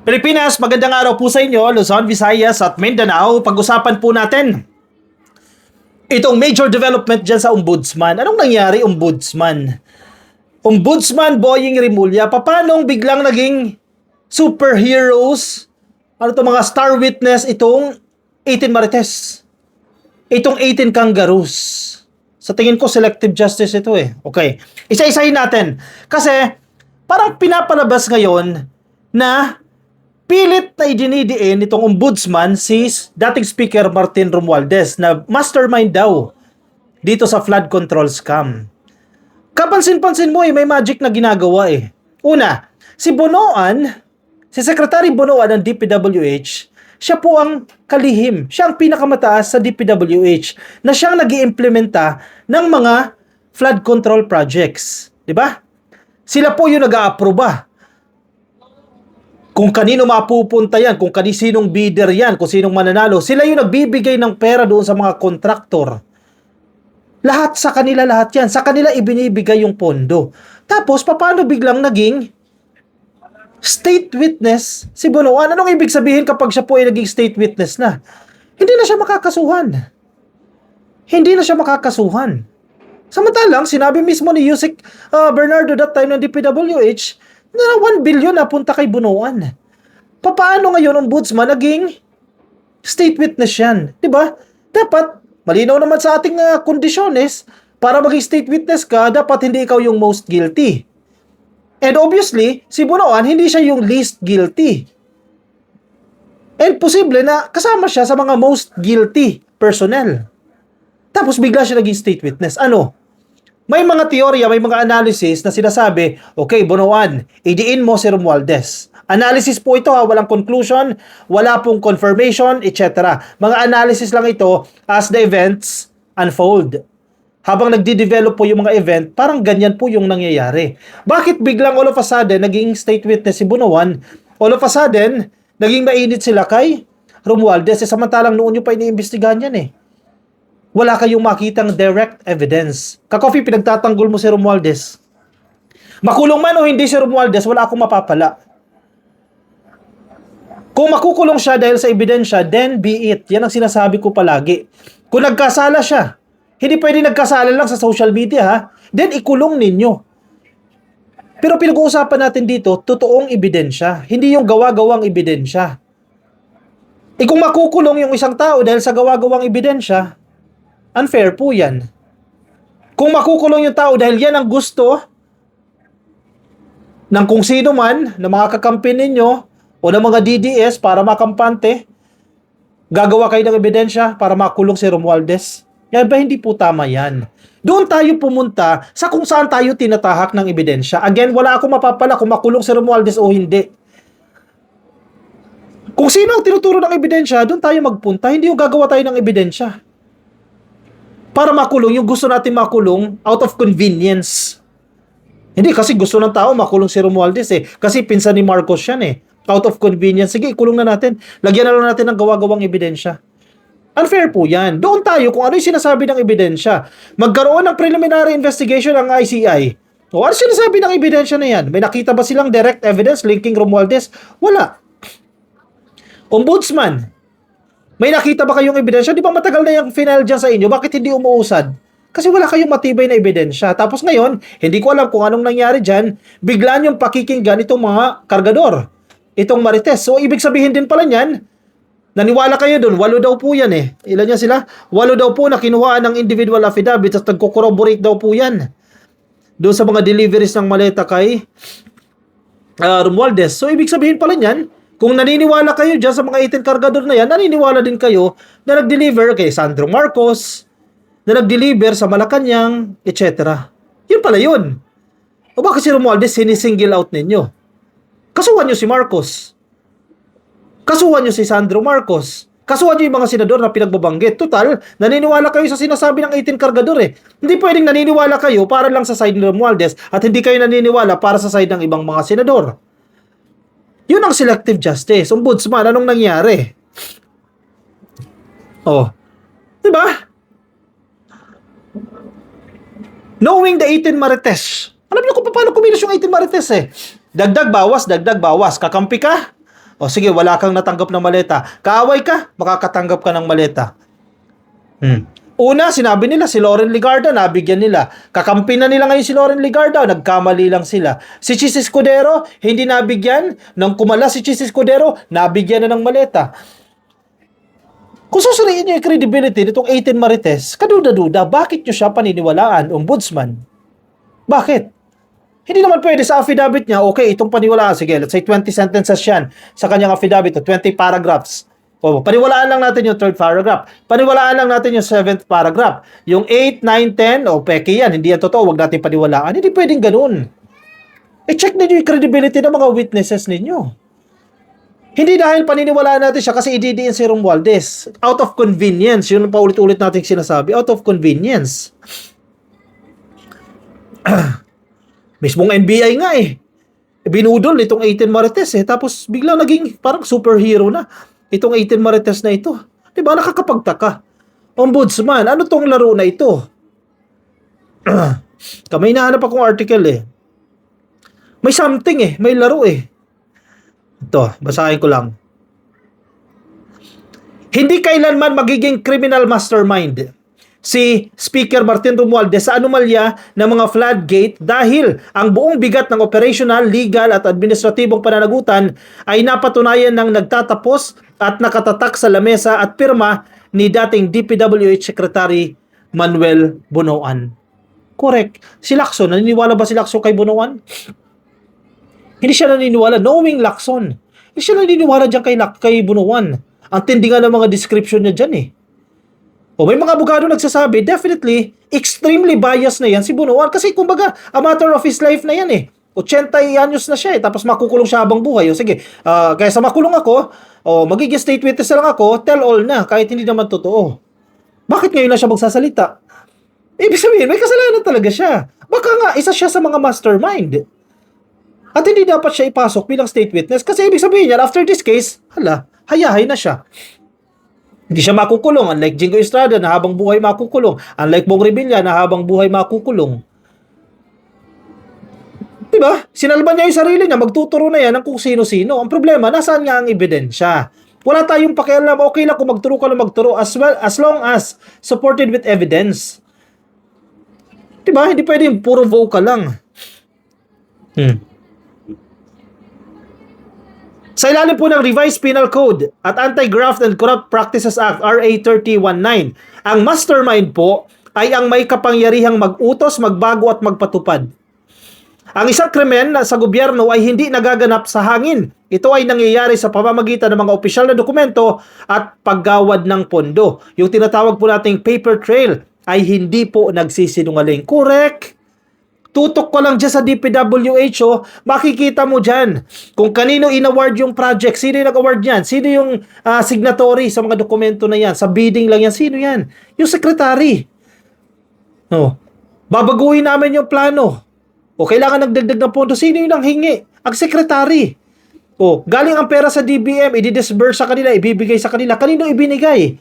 Pilipinas, magandang araw po sa inyo, Luzon, Visayas at Mindanao. Pag-usapan po natin itong major development dyan sa Ombudsman. Anong nangyari, Ombudsman? Ombudsman Boying Rimulya, paanong biglang naging superheroes? Ano to mga star witness itong 18 Marites? Itong 18 Kangaroos. Sa tingin ko, selective justice ito eh. Okay, isa-isahin natin. Kasi parang pinapalabas ngayon na pilit na idinidiin nitong ombudsman si dating Speaker Martin Romualdez na mastermind daw dito sa flood control scam. Kapansin-pansin mo may magic na ginagawa eh. Una, si Bonoan, si Secretary Bonoan ng DPWH, siya po ang kalihim, siya ang pinakamataas sa DPWH na siyang nag-iimplementa ng mga flood control projects. Diba? Sila po yung nag-a-aproba. Kung kanino mapupunta yan, kung sinong bidder yan, kung sinong mananalo, sila yung nagbibigay ng pera doon sa mga kontraktor. Lahat sa kanila, lahat yan. Sa kanila ibinibigay yung pondo. Tapos, paano biglang naging state witness si Bonoan? Anong ibig sabihin kapag siya po ay naging state witness na? Hindi na siya makakasuhan. Hindi na siya makakasuhan. Samantalang, sinabi mismo ni Yusek Bernardo that time ng DPWH, na 1 billion na punta kay Bonoan. Paano ngayon ombudsman naging state witness yan? Diba? Dapat, malinaw naman sa ating kondisyones, para maging state witness ka, dapat hindi ikaw yung most guilty. And obviously, si Bonoan, hindi siya yung least guilty. And posible na kasama siya sa mga most guilty personnel. Tapos bigla siya naging state witness. Ano? May mga teorya, may mga analysis na sinasabi, okay, Bonoan, idiin mo si Romualdez. Analysis po ito, walang conclusion, wala pong confirmation, etc. Mga analysis lang ito as the events unfold. Habang nagdi-develop po yung mga event, parang ganyan po yung nangyayari. Bakit biglang all of a sudden, naging state witness si Bonoan, all of a sudden, naging mainit sila kay Romualdez, samantalang noon nyo pa iniimbestigahan yan eh. Wala kayong makitang direct evidence. Ka-coffee, pinagtatanggol mo si Romualdez. Makulong man o hindi si Romualdez, wala akong mapapala. Kung makukulong siya dahil sa ebidensya, then be it. Yan ang sinasabi ko palagi. Kung nagkasala siya, hindi pwede nagkasala lang sa social media ha, then ikulong ninyo. Pero pinag-uusapan natin dito, totoong ebidensya, hindi yung gawa-gawang ebidensya. Kung makukulong yung isang tao dahil sa gawa-gawang ebidensya, unfair po yan. Kung makukulong yung tao dahil yan ang gusto ng kung sino man na mga kakampi ninyo o ng mga DDS para makampante, gagawa kayo ng ebidensya para makulong si Romualdez. Yan ba hindi po tama yan? Doon tayo pumunta sa kung saan tayo tinatahak ng ebidensya. Again, wala akong mapapala kung makulong si Romualdez o hindi. Kung sino ang tinuturo ng ebidensya, doon tayo magpunta. Hindi yung gagawa tayo ng ebidensya para makulong yung gusto natin makulong out of convenience. Hindi, kasi gusto ng tao makulong si Romualdez eh. Kasi pinsan ni Marcos yan eh. Out of convenience. Sige, ikulong na natin. Lagyan na lang natin ng gawa-gawang ebidensya. Unfair po yan. Doon tayo kung ano yung sinasabi ng ebidensya. Magkaroon ng preliminary investigation ng ICI. O ano sinasabi ng ebidensya na yan? May nakita ba silang direct evidence linking Romualdez? Wala. Ombudsman, may nakita ba kayong ebidensya? Di ba matagal na yung final dyan sa inyo? Bakit hindi umuusad? Kasi wala kayong matibay na ebidensya. Tapos ngayon, hindi ko alam kung anong nangyari dyan, bigla niyong pakikinggan itong mga kargador. Itong Marites. So, ibig sabihin din pala niyan, naniwala kayo dun, 8 daw po yan eh. Ilan yan sila? 8 daw po na kinuhaan ng individual affidavit at nagko-corroborate daw po yan. Doon sa mga deliveries ng maleta kay Romualdez. So, ibig sabihin pala niyan, kung naniniwala kayo dyan sa mga 18 kargador na yan, naniniwala din kayo na nag-deliver kay Sandro Marcos, na nag-deliver sa Malacanang, etc. Yun pala yun. O bakit si Romualdez sinisingle out ninyo? Kasuhan nyo si Marcos. Kasuhan nyo si Sandro Marcos. Kasuhan nyo yung mga senador na pinagbabanggit. Total, naniniwala kayo sa sinasabi ng 18 kargador eh. Hindi pwedeng naniniwala kayo para lang sa side ni Romualdez at hindi kayo naniniwala para sa side ng ibang mga senador. Yun ang selective justice. Ombudsman, anong nangyari? Oh. Diba? Knowing the 18 Marites. Alam niyo kung paano kumilos yung 18 Marites eh. Dagdag bawas, dagdag bawas. Kakampi ka? O sige, wala kang natanggap na maleta. Kaaway ka, makakatanggap ka ng maleta. Una, sinabi nila si Loren Legarda, nabigyan nila. Kakampi na nila ngayon si Loren Legarda, nagkamali lang sila. Si Chis Escudero, hindi nabigyan. Nang kumala si Chis Escudero, nabigyan na ng maleta. Kung susuriin niyo yung credibility nitong 18 Marites, kaduda-duda, bakit niyo siya paniniwalaan, ombudsman? Bakit? Hindi naman pwede sa affidavit niya, okay, itong paniwalaan, sige, let's say 20 sentences yan sa kanyang affidavit, 20 paragraphs. O, paniwalaan lang natin yung 3rd paragraph. Paniwalaan lang natin yung 7th paragraph. Yung 8, 9, 10, o peke yan, hindi yan totoo, wag natin paniwalaan. Hindi pwedeng ganun. I-check ninyo yung credibility ng mga witnesses ninyo. Hindi dahil paniniwalaan natin siya kasi ididiin si Romualdez. Out of convenience. Yun pa ulit-ulit natin sinasabi. Out of convenience. Mismong NBI nga binudol itong 18 Marites tapos biglang naging parang superhero na itong 18 Marites na ito. Diba? Nakakapagtaka. Ombudsman, ano tong laro na ito? Kamay nahanap akong article May something may laro Ito, basahin ko lang. Hindi kailanman magiging criminal mastermind si Speaker Martin Romualdez sa anomalya ng mga floodgate dahil ang buong bigat ng operational, legal at administratibong pananagutan ay napatunayan ng nagtatapos at nakatatak sa lamesa at pirma ni dating DPWH Secretary Manuel Bunoan. Correct. Si Lacson, naniniwala ba si Lacson kay Bunoan? Hindi siya naniniwala. Knowing Lacson, hindi siya naniniwala dyan kay Bunoan. Ang tindi nga ng mga description niya dyan O may mga abogado nagsasabi, definitely, extremely biased na yan si Bunoan. Kasi kumbaga, a matter of his life na yan 80 anyos na siya tapos makukulong siya habang buhay. O sige, kaya sa makulong ako, magiging state witness na lang ako, tell all na, kahit hindi naman totoo. Bakit ngayon na siya magsasalita? Ibig sabihin, may kasalanan talaga siya. Baka nga, isa siya sa mga mastermind. At hindi dapat siya ipasok bilang state witness kasi ibig sabihin niya, after this case, hayahay na siya. Hindi siya makukulong. Unlike Jingo Estrada na habang buhay makukulong. Unlike Bong Revilla na habang buhay makukulong. Diba? Sinalban niya yung sarili niya. Magtuturo na yan ng kung sino-sino. Ang problema, nasaan nga ang ebidensya? Wala tayong pakialam. Okay lang kung magturo ka na magturo as long as supported with evidence. Diba? Hindi pwedeng puro vocal lang. Sa ilalim po ng Revised Penal Code at Anti-Graft and Corrupt Practices Act RA 3019, ang mastermind po ay ang may kapangyarihang mag-utos, magbago at magpatupad. Ang isang krimen sa gobyerno ay hindi nagaganap sa hangin. Ito ay nangyayari sa pamamagitan ng mga opisyal na dokumento at paggawad ng pondo. Yung tinatawag po nating paper trail ay hindi po nagsisinungaling. Correct? Tutok ko lang dyan sa DPWH, makikita mo dyan kung kanino in-award yung project, sino yung nag-award yan, sino yung signatory sa mga dokumento na yan, sa bidding lang yan, sino yan? Yung secretary. Babaguhin namin yung plano. O kailangan nagdagdag ng pondo, sino yung nanghingi? Ang secretary. Galing ang pera sa DBM, i-disburse sa kanila, ibibigay sa kanila. Kanino ibinigay?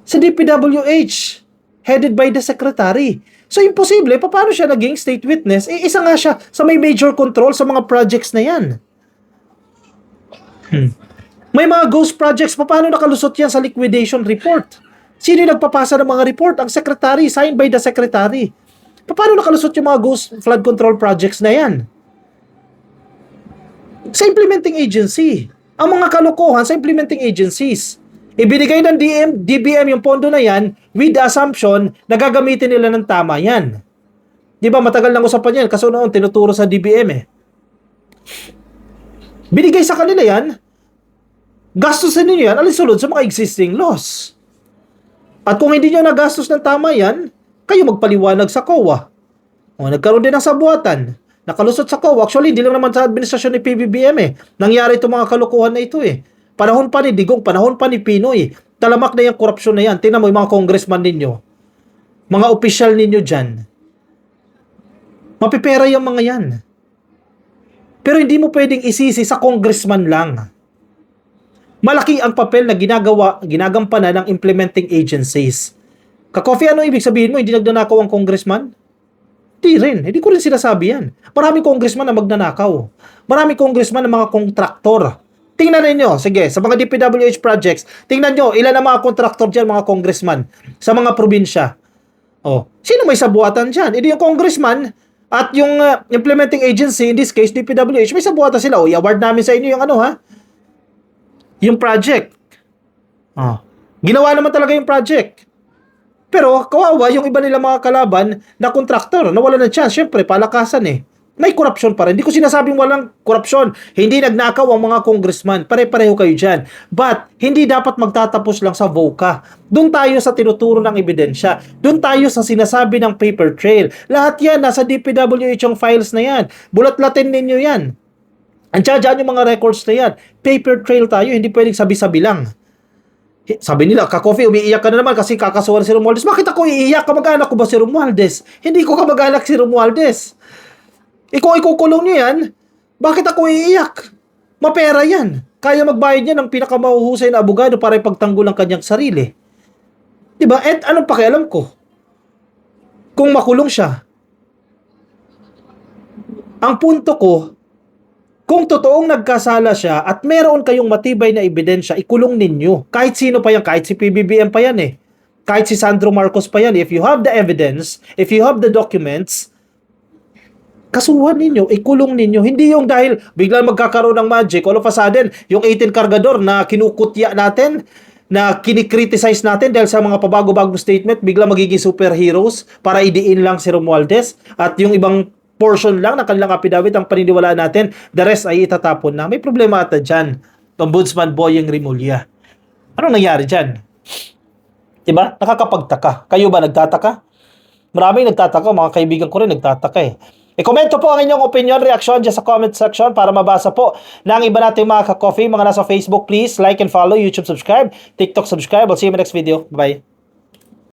Sa DPWH, headed by the secretary. So, imposible. Paano siya naging state witness? Isa nga siya sa may major control sa mga projects na yan. May mga ghost projects. Paano nakalusot yan sa liquidation report? Sino yung nagpapasa ng mga report? Ang secretary, signed by the secretary. Paano nakalusot yung mga ghost flood control projects na yan? Sa implementing agency. Ang mga kalokohan sa implementing agencies. Ibinigay ng DBM yung pondo na yan with the assumption na gagamitin nila ng tama yan. Di ba matagal nang usapan yan kasi noon tinuturo sa DBM Binigay sa kanila yan, gastusin niyo yan, alisunod sa mga existing laws. At kung hindi niyo nagastos ng tama yan, kayo magpaliwanag sa COA. Nagkaroon din ng sabuatan. Nakalusot sa COA. Actually, hindi lang naman sa administrasyon ni PBBM Nangyari itong mga kalokohan na ito Panahon pa ni Digong, panahon pa ni Pinoy. Talamak na yung korupsyon na yan. Tingnan mo yung mga congressman ninyo. Mga opisyal ninyo dyan. Mapipera yung mga yan. Pero hindi mo pwedeng isisi sa congressman lang. Malaki ang papel na ginagampanan ng implementing agencies. Ka-coffee, ano ibig sabihin mo? Hindi nagnanakaw ang congressman? Hindi rin. Hindi ko rin sinasabi yan. Maraming congressman na magnanakaw. Maraming congressman na mga kontraktor. Tingnan ninyo, sige, sa mga DPWH projects, tingnan nyo, ilan ang mga contractor dyan, mga congressman, sa mga probinsya. Oh, sino may sabuatan dyan? Ito yung congressman at yung implementing agency, in this case, DPWH, may sabuatan sila. O, i-award namin sa inyo yung ano, ha? Yung project. Oh, ginawa naman talaga yung project. Pero, kawawa, yung iba nila mga kalaban na contractor, nawala ng chance. Siyempre, palakasan eh. May corruption pa rin. Hindi ko sinasabing walang corruption. Hindi nagnakaw ang mga congressman. Pare-pareho kayo dyan. But, hindi dapat magtatapos lang sa VOCA. Doon tayo sa tinuturo ng ebidensya. Doon tayo sa sinasabi ng paper trail. Lahat yan, nasa DPWH yung files na yan. Bulat-latin ninyo yan. Andiyan yung mga records na yan. Paper trail tayo, hindi pwedeng sabi-sabi lang. Sabi nila, Ka-Coffee, umiiyak ka na naman kasi kakasuhan si Romualdez. Bakit ako iiyak? Kamag-anak ko ba si Romualdez? Hindi ko kamag-anak si Romualdez. Kung ikukulong niyo yan, bakit ako iiyak? Mapera yan. Kaya magbayad niya ng pinakamahuhusay na abogado para ipagtanggol ang kanyang sarili. Diba? At anong pakialam ko? Kung makulong siya. Ang punto ko, kung totoong nagkasala siya at meron kayong matibay na ebidensya, ikulong ninyo. Kahit sino pa yan, kahit si PBBM pa yan eh. Kahit si Sandro Marcos pa yan. If you have the evidence, if you have the documents, kasuhan ninyo, ikulong ninyo. Hindi yung dahil biglang magkakaroon ng magic, all of a sudden, yung 18 kargador na kinukutya natin, na kinikriticize natin dahil sa mga pabago-bagong statement, biglang magiging superheroes para idiin lang si Romualdez at yung ibang portion lang ng kanilang affidavit ang paniniwalaan natin, the rest ay itatapon na. May problema ata dyan. Ombudsman Boyeng Rimulya. Anong nangyari dyan? Diba? Nakakapagtaka. Kayo ba nagtataka? Maraming nagtataka. Mga kaibigan ko rin nagtataka eh. I-komento po ang inyong opinion, reaction dyan sa comment section para mabasa po ng iba nating mga ka-coffee. Mga nasa Facebook, please like and follow, YouTube subscribe, TikTok subscribe. I'll see you in my next video. Bye.